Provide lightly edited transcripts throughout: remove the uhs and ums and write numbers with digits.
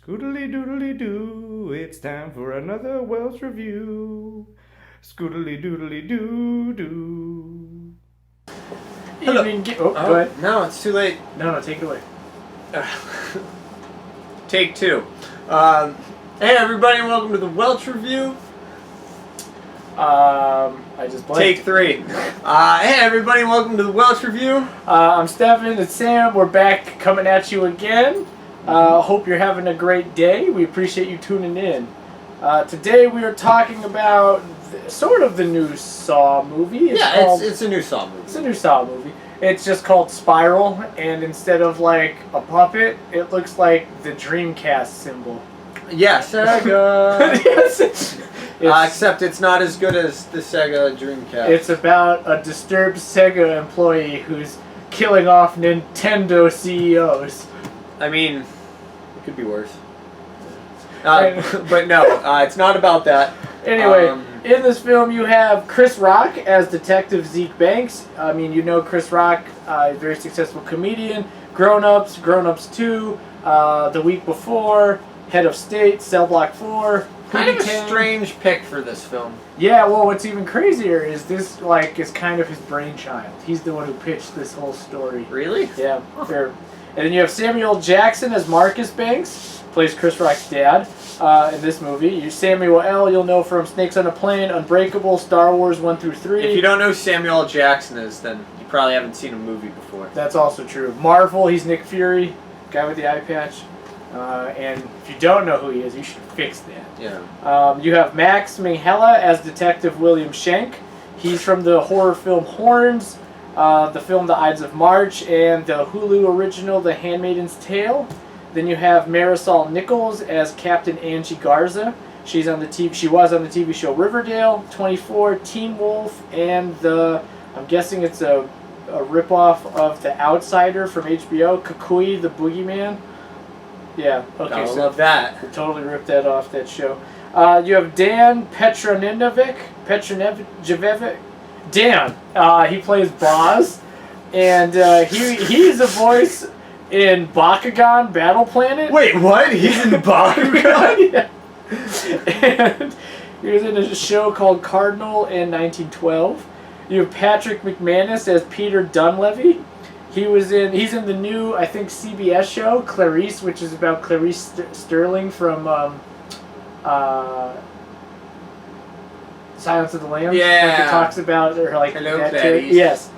Scoodly doodly doo, it's time for another Welch review. Scoodly doodly doo doo. Hello. Go ahead. No, it's too late. No, take it away. Take two. Hey everybody, and welcome to the Welch review. I just blanked. Take three. Hey everybody, and welcome to the Welch review. I'm Stefan, it's Sam. We're back coming at you again. Hope you're having a great day. We appreciate you tuning in. Today we are talking about sort of the new Saw movie. It's a new Saw movie. It's a new Saw movie. It's just called Spiral, and instead of like a puppet, it looks like the Dreamcast symbol. Yeah, Sega. Yes. Except it's not as good as the Sega Dreamcast. It's about a disturbed Sega employee who's killing off Nintendo CEOs. I mean, it could be worse. But no, it's not about that. Anyway, in this film you have Chris Rock as Detective Zeke Banks. I mean, you know Chris Rock, a very successful comedian. Grown Ups, Grown Ups 2, The Week Before, Head of State, Cell Block 4. Kind of a strange pick for this film. Yeah, well, what's even crazier is this is kind of his brainchild. He's the one who pitched this whole story. Really? Yeah, fair. And then you have Samuel Jackson as Marcus Banks, plays Chris Rock's dad in this movie. Samuel L. you'll know from Snakes on a Plane, Unbreakable, Star Wars 1 through 3. If you don't know who Samuel L. Jackson is, then you probably haven't seen a movie before. That's also true. Marvel, he's Nick Fury, guy with the eye patch. And if you don't know who he is, you should fix that. Yeah. You have Max Minghella as Detective William Schenk. He's from the horror film Horns, the film The Ides of March, and the Hulu original The Handmaid's Tale. Then you have Marisol Nichols as Captain Angie Garza. She was on the TV show Riverdale, 24, Teen Wolf, and I'm guessing it's a ripoff of The Outsider from HBO, Kukui the Boogeyman. Yeah, okay. I love that. We totally ripped that off that show. You have Dan Petrojevic. Dan. He plays Boz, and he's a voice in Bakugan Battle Planet. Wait, what? He's in Bakugan? Yeah. And he was in a show called Cardinal in 1912. You have Patrick McManus as Peter Dunleavy. He's in the new, I think, CBS show, Clarice, which is about Clarice Sterling from Silence of the Lambs. Yeah. Like it talks about her, like, Hello, that Clarice. Yes.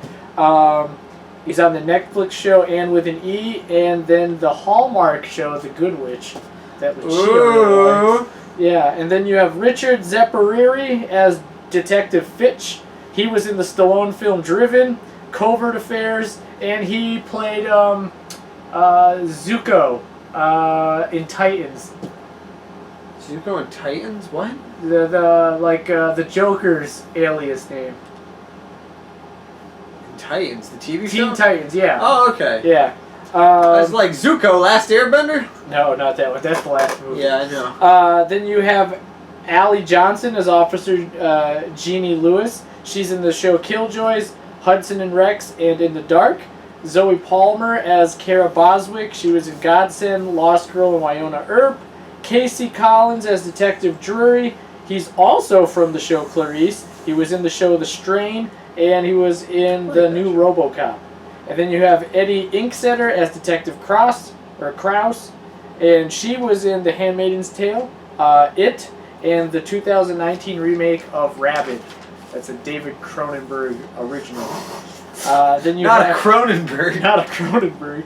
He's on the Netflix show And with an E, and then the Hallmark show, The Good Witch. That was Ooh. Yeah, and then you have Richard Zeppariri as Detective Fitch. He was in the Stallone film Driven, Covert Affairs, and he played Zuko in Titans. Zuko in Titans? What? The Joker's alias name. In Titans, the TV show? Teen Titans, yeah. Oh, okay. Yeah. That's like Zuko, Last Airbender? No, not that one. That's the last movie. Yeah, I know. Then you have Allie Johnson as Officer Jeannie Lewis. She's in the show Killjoys, Hudson and Rex, and In the Dark. Zoe Palmer as Kara Boswick. She was in Godsend, Lost Girl, and Wynonna Earp. Casey Collins as Detective Drury. He's also from the show Clarice. He was in the show The Strain, and he was in the new RoboCop. And then you have Eddie Inksetter as Detective Kraus, and she was in The Handmaid's Tale, It, and the 2019 remake of Rabid. That's a David Cronenberg original. Then you Not a Cronenberg. Not a Cronenberg.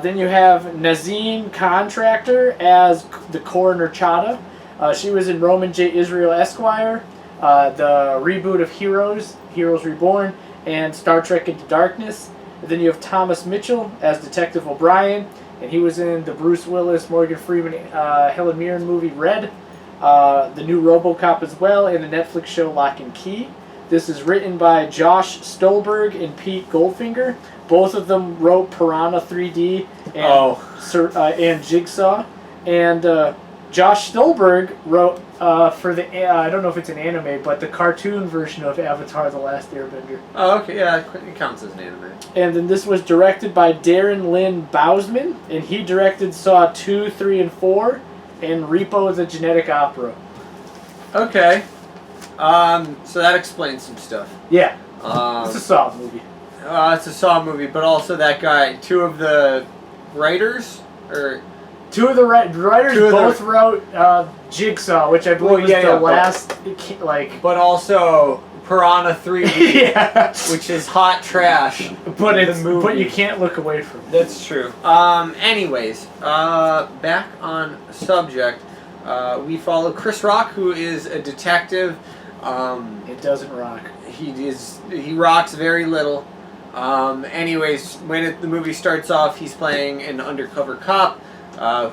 Then you have Nazine Contractor as the Coroner Chada. She was in Roman J. Israel Esquire, the reboot of Heroes Reborn, and Star Trek Into Darkness. And then you have Thomas Mitchell as Detective O'Brien, and he was in the Bruce Willis, Morgan Freeman, Helen Mirren movie Red, the new RoboCop as well, and the Netflix show Lock and Key. This is written by Josh Stolberg and Pete Goldfinger. Both of them wrote Piranha 3D and Jigsaw. And Josh Stolberg wrote for the I don't know if it's an anime, but the cartoon version of Avatar: The Last Airbender. Oh, okay, yeah, it counts as an anime. And then this was directed by Darren Lynn Bousman, and he directed Saw 2, 3, and 4, and Repo the Genetic Opera. Okay. So that explains some stuff. Yeah. It's a Saw movie. It's a Saw movie, but also that guy, two of the writers, or... Two of the writers both wrote Jigsaw, which I believe was the last, But also Piranha 3D, yeah, which is hot trash. But you can't look away from it. That's true. Anyways, back on subject, we follow Chris Rock, who is a detective. It doesn't rock. He rocks very little. Anyways, when the movie starts off, he's playing an undercover cop.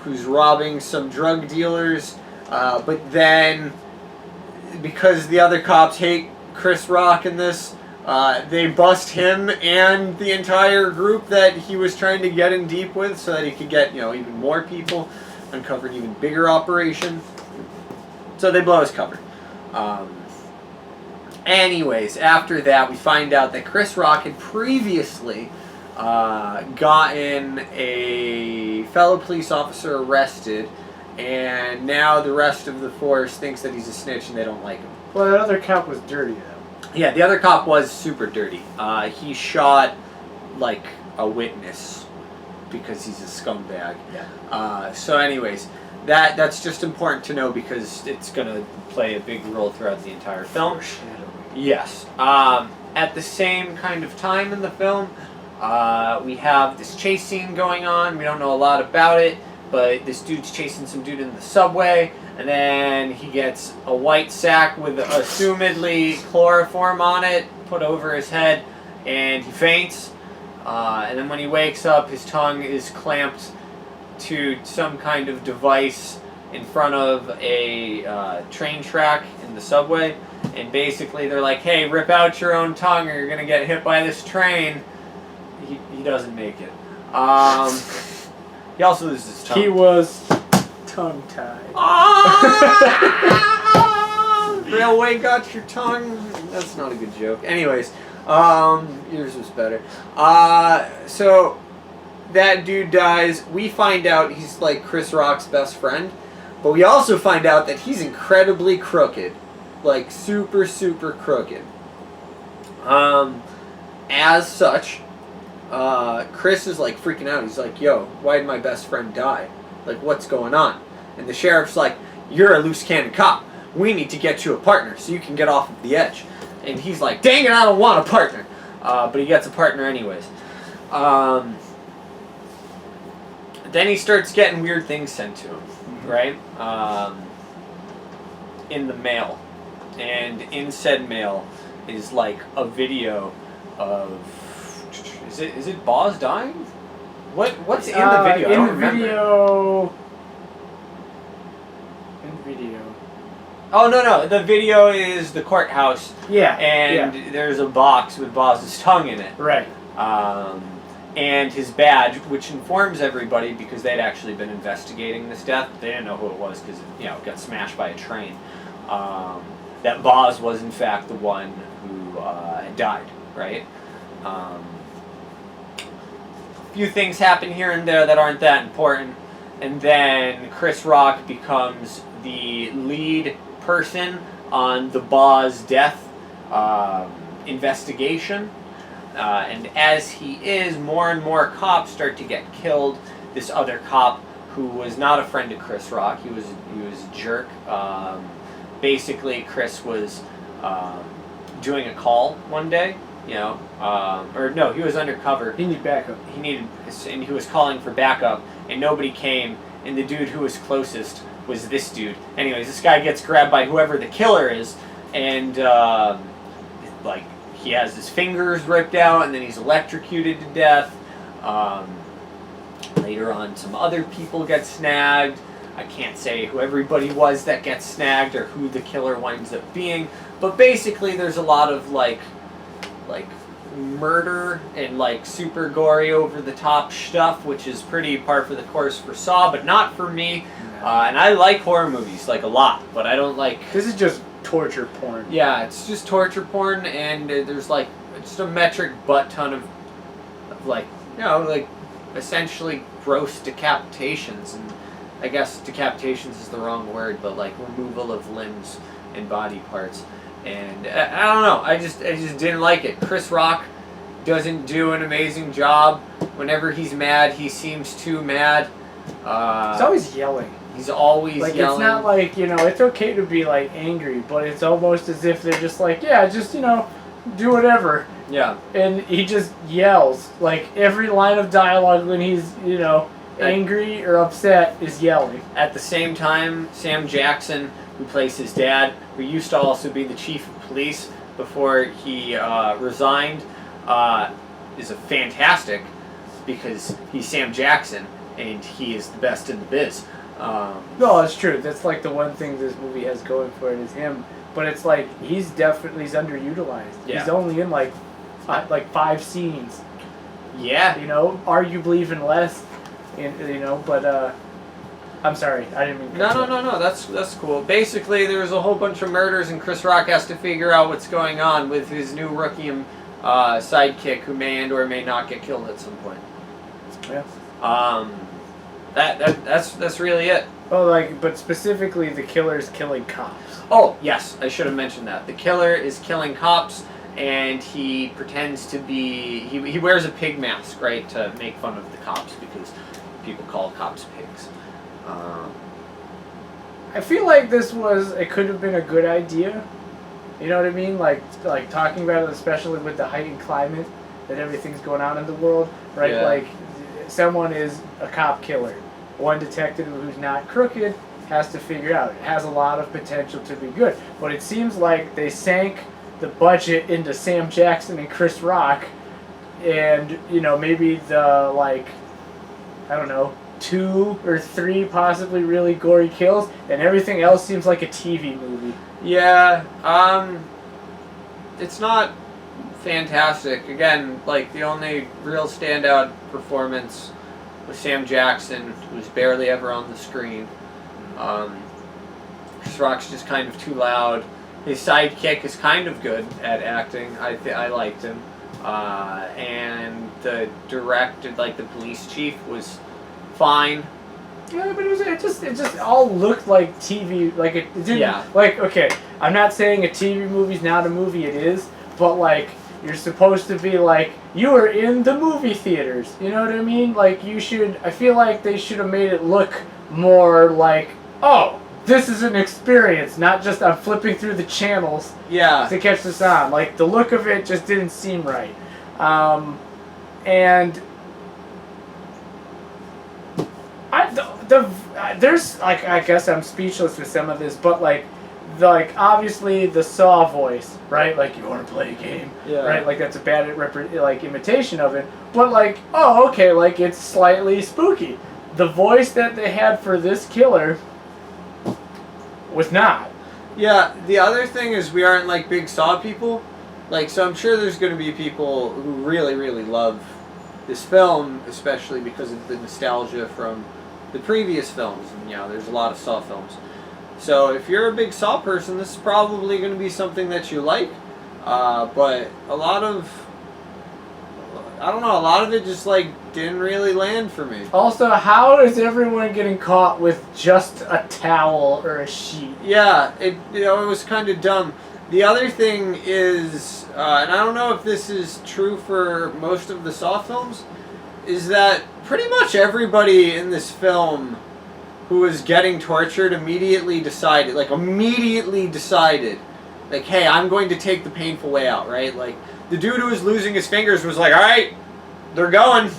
Who's robbing some drug dealers, but then, because the other cops hate Chris Rock in this, they bust him and the entire group that he was trying to get in deep with, so that he could get, even more people, uncover an even bigger operation. So they blow his cover. Anyways, after that, we find out that Chris Rock had previously gotten a fellow police officer arrested, and now the rest of the force thinks that he's a snitch and they don't like him. Well, that other cop was dirty, though. Yeah, the other cop was super dirty. He shot, like, a witness because he's a scumbag. Yeah. So anyways, that's just important to know because it's going to play a big role throughout the entire film. Yes. At the same kind of time in the film, we have this chase scene going on. We don't know a lot about it, but this dude's chasing some dude in the subway, and then he gets a white sack with assumedly chloroform on it put over his head, and he faints. And then when he wakes up, his tongue is clamped to some kind of device in front of a train track in the subway, and basically they're like, hey, rip out your own tongue or you're going to get hit by this train. He doesn't make it. He also loses his tongue. He was tongue-tied. Railway got your tongue. That's not a good joke. Anyways, yours was better. So that dude dies. We find out he's like Chris Rock's best friend, but we also find out that he's incredibly crooked, like super, super crooked. As such, Chris is like freaking out. He's like, yo, why did my best friend die? Like, what's going on? And the sheriff's like, you're a loose cannon cop. We need to get you a partner so you can get off of the edge. And he's like, dang it, I don't want a partner. But he gets a partner anyways. Then he starts getting weird things sent to him, right? In the mail. And in said mail is like a video of... Is it Boz dying? What's in the video? I don't remember. In the video. Oh no! The video is the courthouse. Yeah. And there's a box with Boz's tongue in it. Right. And his badge, which informs everybody because they'd actually been investigating this death. They didn't know who it was because it got smashed by a train. That Boz was in fact the one who had died. Right. Few things happen here and there that aren't that important, and then Chris Rock becomes the lead person on the Boz death investigation, and as he is, more and more cops start to get killed. This other cop, who was not a friend of Chris Rock, he was a jerk. Basically, Chris was doing a call one day. He was undercover. He needed backup. And he was calling for backup, and nobody came, and the dude who was closest was this dude. Anyways, this guy gets grabbed by whoever the killer is, and, he has his fingers ripped out, and then he's electrocuted to death. Later on, some other people get snagged. I can't say who everybody was that gets snagged, or who the killer winds up being, but basically there's a lot of, murder and like super gory over the top stuff, which is pretty par for the course for Saw, but not for me. And I like horror movies like a lot, but I don't like. This is just torture porn. Yeah, it's just torture porn, and there's like just a metric butt ton of like, you know, like essentially gross decapitations, and I guess decapitations is the wrong word, but like removal of limbs and body parts. And I don't know, I just didn't like it. Chris Rock doesn't do an amazing job. Whenever he's mad, he seems too mad. He's always yelling. He's always like, yelling. It's not like, you know, it's okay to be like angry, but it's almost as if they're just like, yeah, just, you know, do whatever. Yeah. And he just yells. Like, every line of dialogue when he's, you know, angry or upset is yelling. At the same time, Sam Jackson, who plays his dad, who used to also be the chief of police before he resigned, is a fantastic, because he's Sam Jackson and he is the best in the biz. No, it's true. That's like the one thing this movie has going for it is him. But it's like he's underutilized. Yeah. He's only in like 5 scenes. Yeah. You know, arguably even less. You know, but I'm sorry, I didn't mean. No. That's cool. Basically, there's a whole bunch of murders, and Chris Rock has to figure out what's going on with his new rookie sidekick, who may and or may not get killed at some point. Yeah. That's really it. Oh, like, but specifically, the killer's killing cops. Oh, yes, I should have mentioned that. The killer is killing cops, and he pretends to be. He wears a pig mask, right, to make fun of the cops because people call cops pigs. I feel like it could have been a good idea. You know what I mean? Like talking about it, especially with the heightened climate that everything's going on in the world, right? Yeah. Like, someone is a cop killer. One detective who's not crooked has to figure out. It has a lot of potential to be good. But it seems like they sank the budget into Sam Jackson and Chris Rock, and, you know, maybe the, like, I don't know, 2 or 3 possibly really gory kills, and everything else seems like a TV movie. Yeah, it's not fantastic. Again, like, the only real standout performance was Sam Jackson, who's barely ever on the screen. Chris Rock's just kind of too loud. His sidekick is kind of good at acting. I liked him. And the director, like the police chief, was fine. Yeah, but it just all looked like TV. Like, it didn't. Yeah. Like, okay, I'm not saying a TV movie's not a movie. It is, but like, you're supposed to be like, you were in the movie theaters. You know what I mean? Like, I feel like they should have made it look more like, oh, this is an experience, not just I'm flipping through the channels to catch this on. Like, the look of it just didn't seem right. And there's, like, I guess I'm speechless with some of this, but like obviously the Saw voice, right? Like, you want to play a game, right? Like, that's a bad imitation of it. But like, oh, okay, like, it's slightly spooky. The voice that they had for this killer was not. Yeah, the other thing is we aren't like big Saw people. Like, so I'm sure there's going to be people who really, really love this film, especially because of the nostalgia from the previous films. And, you know, there's a lot of Saw films. So if you're a big Saw person, this is probably going to be something that you like. But a lot of it just, like, didn't really land for me. Also, how is everyone getting caught with just a towel or a sheet? Yeah, it was kind of dumb. The other thing is, and I don't know if this is true for most of the Saw films, is that pretty much everybody in this film who was getting tortured immediately decided, like, hey, I'm going to take the painful way out, right? Like, the dude who was losing his fingers was like, all right, they're going.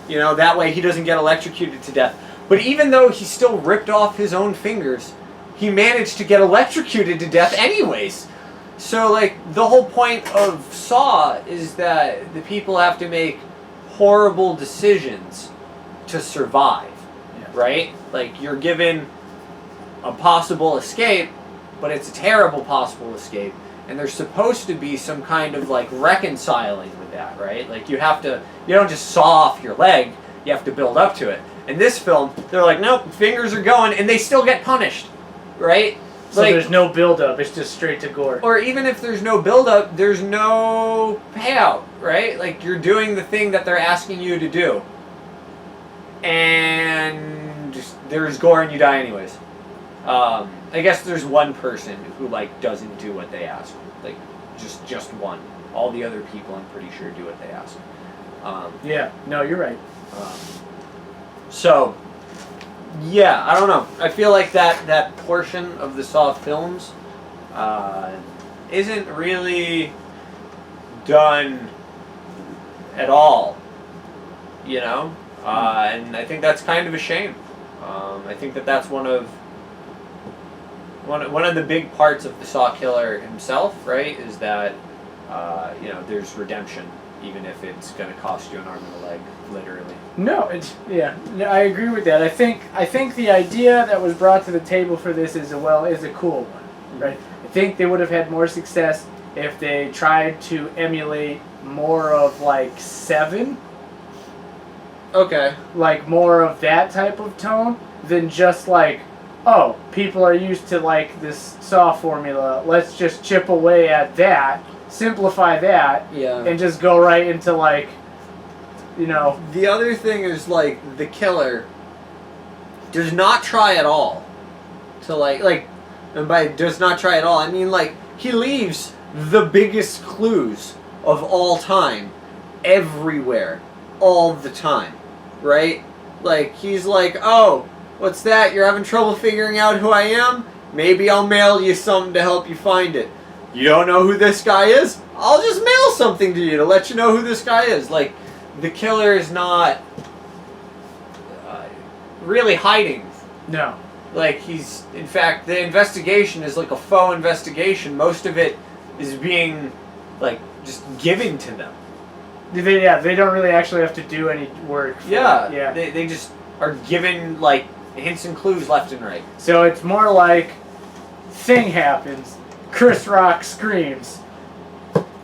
You know, that way he doesn't get electrocuted to death. But even though he still ripped off his own fingers, he managed to get electrocuted to death anyways. So, like, the whole point of Saw is that the people have to make horrible decisions to survive, right? Like, you're given a possible escape, but it's a terrible possible escape, and there's supposed to be some kind of like reconciling with that, right? Like you don't just saw off your leg, you have to build up to it. In this film, they're like, nope, fingers are going, and they still get punished, right? So like, there's no build-up, it's just straight to gore. Or even if there's no build-up, there's no payout, right? Like you're doing the thing that they're asking you to do, and just, there's gore and you die anyways. I guess there's one person who like doesn't do what they ask, like just one. All the other people, I'm pretty sure, do what they ask. Yeah, no, you're right. So, yeah, I don't know. I feel like that portion of the Saw films isn't really done at all, you know? And I think that's kind of a shame. I think that's one of the big parts of the Saw killer himself, right? Is that there's redemption, even if it's going to cost you an arm and a leg, literally. No, I agree with that. I think the idea that was brought to the table for this is a cool one, right? I think they would have had more success if they tried to emulate more of like Seven. Okay. Like more of that type of tone than just like, oh, people are used to like this Saw formula. Let's just chip away at that, simplify that, and just go right into like, you know. The other thing is like the killer does not try at all to like, and by does not try at all, I mean like he leaves the biggest clues of all time everywhere, all the time, right? Like he's like, oh, what's that? You're having trouble figuring out who I am? Maybe I'll mail you something to help you find it. You don't know who this guy is? I'll just mail something to you to let you know who this guy is. Like, the killer is not really hiding. No. Like, he's... In fact, the investigation is like a faux investigation. Most of it is being, like, just given to them. They don't really actually have to do any work. Yeah. They just are given, like, hints and clues left and right. So it's more like, thing happens, Chris Rock screams.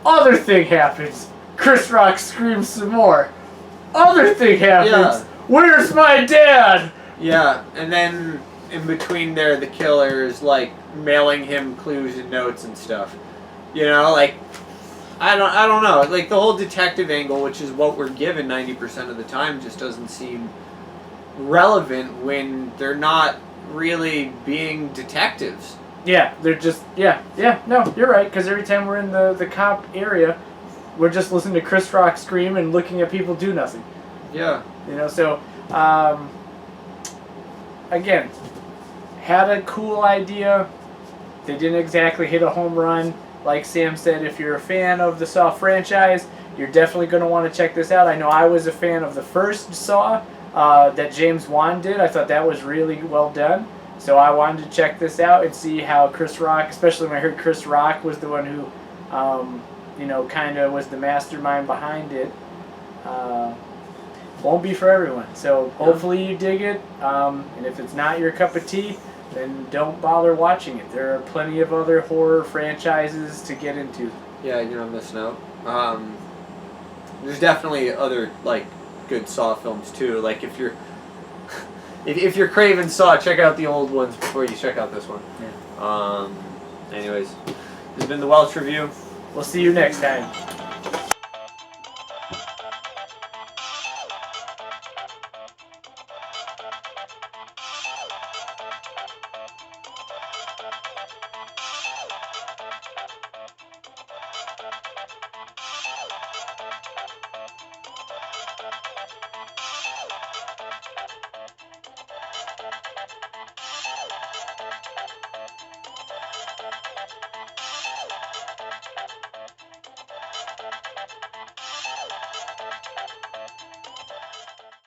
Other thing happens, Chris Rock screams some more. Other thing happens, where's my dad? Yeah, and then in between there, the killer is like mailing him clues and notes and stuff. You know, like I don't know. Like the whole detective angle, which is what we're given 90% of the time, just doesn't seem relevant when they're not really being detectives. Yeah, they're just no, you're right, because every time we're in the cop area, we're just listening to Chris Rock scream and looking at people do nothing. Yeah. You know, so again, had a cool idea. They didn't exactly hit a home run. Like Sam said, if you're a fan of the Saw franchise, you're definitely going to want to check this out. I know I was a fan of the first Saw that James Wan did. I thought that was really well done. So I wanted to check this out and see how Chris Rock, especially when I heard Chris Rock was the one who, kind of was the mastermind behind it. Won't be for everyone. So hopefully you dig it. And if it's not your cup of tea, then don't bother watching it. There are plenty of other horror franchises to get into. Yeah, you're not missing out. There's definitely other like good Saw films too. Like if you're if you're craving Saw, check out the old ones before you check out this one. Yeah. Anyways, this has been the Welch Review. We'll see you next time.